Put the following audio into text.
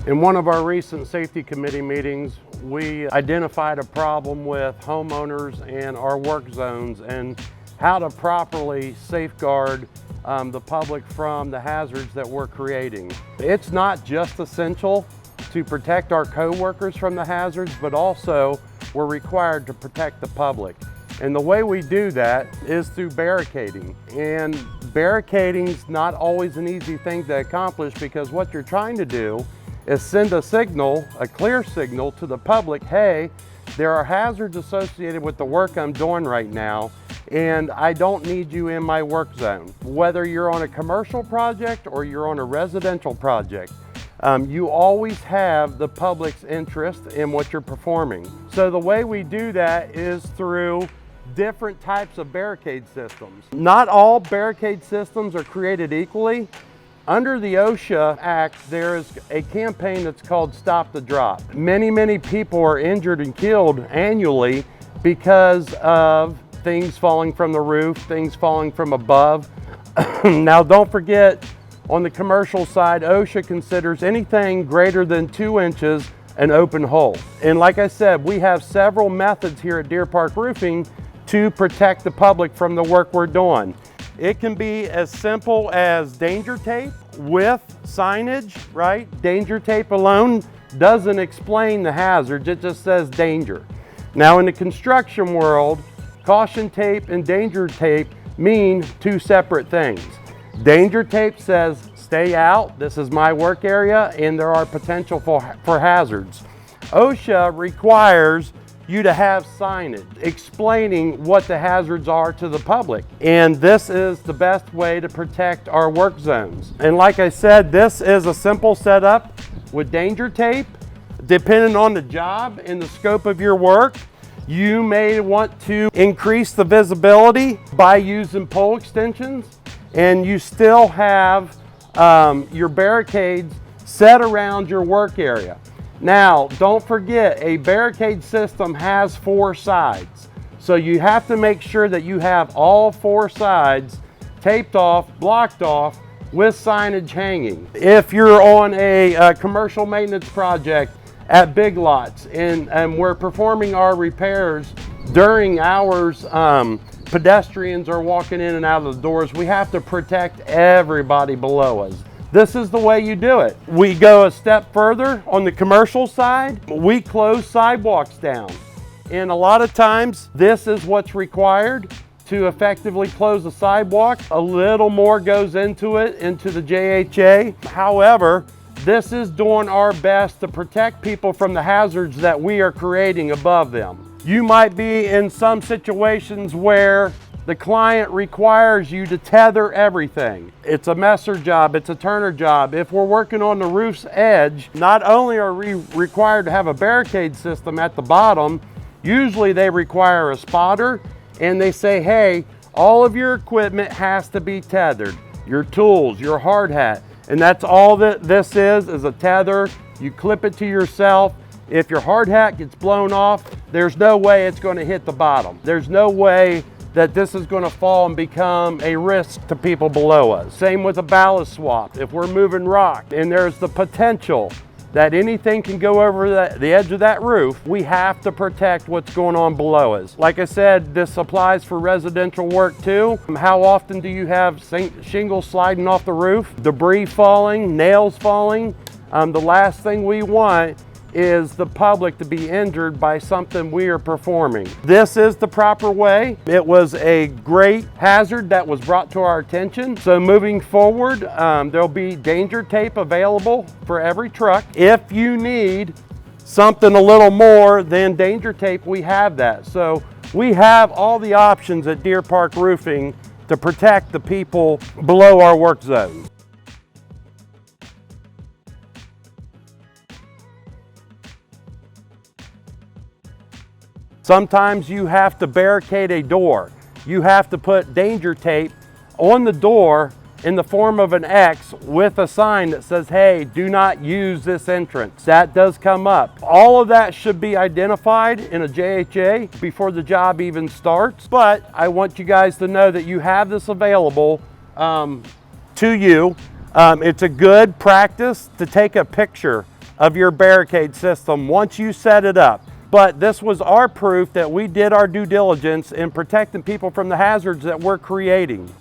In one of our recent safety committee meetings, we identified a problem with homeowners and our work zones and how to properly safeguard the public from the hazards that we're creating. It's not just essential to protect our co-workers from the hazards, but also we're required to protect the public. And the way we do that is through barricading. And barricading's not always an easy thing to accomplish, because what you're trying to do is send a signal, a clear signal to the public, hey, there are hazards associated with the work I'm doing right now, and I don't need you in my work zone. Whether you're on a commercial project or you're on a residential project, you always have the public's interest in what you're performing. So the way we do that is through different types of barricade systems. Not all barricade systems are created equally. Under the OSHA Act, there is a campaign that's called Stop the Drop. Many people are injured and killed annually because of things falling from the roof, things falling from above. Now, don't forget, on the commercial side, OSHA considers anything greater than 2 inches an open hole. And like I said, we have several methods here at Deer Park Roofing to protect the public from the work we're doing. It can be as simple as danger tape with signage, right? Danger tape alone doesn't explain the hazards, it just says danger. Now in the construction world, caution tape and danger tape mean 2 separate things. Danger tape says, stay out, this is my work area, and there are potential for hazards. OSHA requires you to have signage explaining what the hazards are to the public. And this is the best way to protect our work zones. And like I said, this is a simple setup with danger tape. Depending on the job and the scope of your work, you may want to increase the visibility by using pole extensions, and you still have your barricades set around your work area. Now, don't forget, a barricade system has 4 sides. So you have to make sure that you have all 4 sides taped off, blocked off, with signage hanging. If you're on a commercial maintenance project at Big Lots and we're performing our repairs during hours, pedestrians are walking in and out of the doors, we have to protect everybody below us. This is the way you do it. We go a step further on the commercial side. We close sidewalks down. And a lot of times, this is what's required to effectively close a sidewalk. A little more goes into it, into the JHA. However, this is doing our best to protect people from the hazards that we are creating above them. You might be in some situations where the client requires you to tether everything. It's a messer job, it's a turner job. If we're working on the roof's edge, not only are we required to have a barricade system at the bottom, usually they require a spotter, and they say, hey, all of your equipment has to be tethered. Your tools, your hard hat, and that's all that this is a tether. You clip it to yourself. If your hard hat gets blown off, there's no way it's going to hit the bottom. There's no way that this is going to fall and become a risk to people below us. Same with a ballast swap. If we're moving rock and there's the potential that anything can go over the edge of that roof, we have to protect what's going on below us. Like I said, this applies for residential work too. How often do you have shingles sliding off the roof, debris falling, nails falling? The last thing we want is the public to be injured by something we are performing. This is the proper way. It was a great hazard that was brought to our attention. So moving forward, there'll be danger tape available for every truck. If you need something a little more than danger tape, we have that. So we have all the options at Deer Park Roofing to protect the people below our work zone. Sometimes you have to barricade a door. You have to put danger tape on the door in the form of an X with a sign that says, hey, do not use this entrance. That does come up. All of that should be identified in a JHA before the job even starts. But I want you guys to know that you have this available to you. It's a good practice to take a picture of your barricade system once you set it up. But this was our proof that we did our due diligence in protecting people from the hazards that we're creating.